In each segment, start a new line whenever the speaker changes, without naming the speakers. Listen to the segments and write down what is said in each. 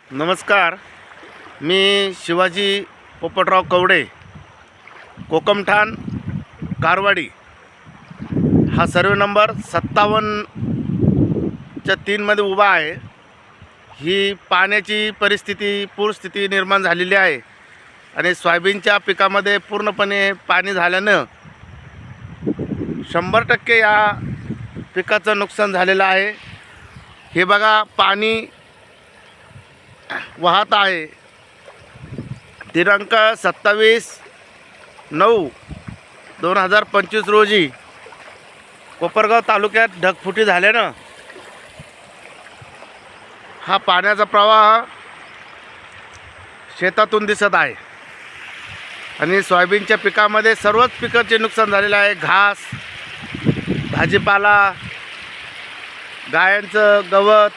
नमस्कार. मी शिवाजी पोपटराव कवडे, कोकमठाण कारवाडी. हा survey number 57च्या 3मध्ये उभा आहे. ही पाण्याची परिस्थिती पूरस्थिती निर्माण झालेली आहे आणि सोयाबीनच्या पिकामध्ये पूर्णपणे पाणी झाल्यानं 100% या पिकाचं नुकसान झालेलं आहे. हे बघा, पाणी वाहत आहे. दिनांक 27/9/2025 रोजी कोपरगाव तालुक्यात ढगफुटी झाल्यानं हा पाण्याचा प्रवाह शेतातून दिसत आहे आणि सोयाबीनच्या पिकामध्ये सर्वच पिकाचे नुकसान झालेलं आहे. घास, भाजीपाला, गायांचं गवत,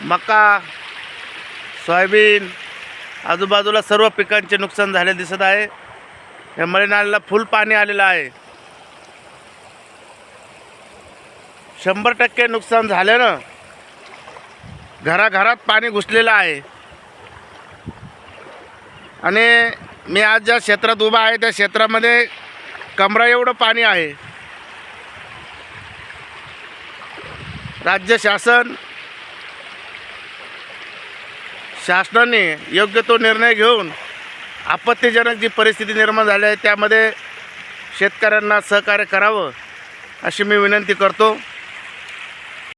मका, सोयाबीन, आजूबाजूला सर्व पिकांचे नुकसान झाले दिसत आहे. या मळे नाल्याला फुल पाणी आलेलं आहे. 100% नुकसान झाल्यानं घराघरात पाणी घुसलेलं आहे आणि मी आज ज्या क्षेत्रात उभा आहे त्या क्षेत्रामध्ये कमरा एवढं पाणी आहे. राज्य शासनाने योग्य तो निर्णय घेऊन आपत्तीजनक जी परिस्थिती निर्माण झाली आहे त्यामध्ये शेतकऱ्यांना सहकार्य करावं अशी मी विनंती करतो.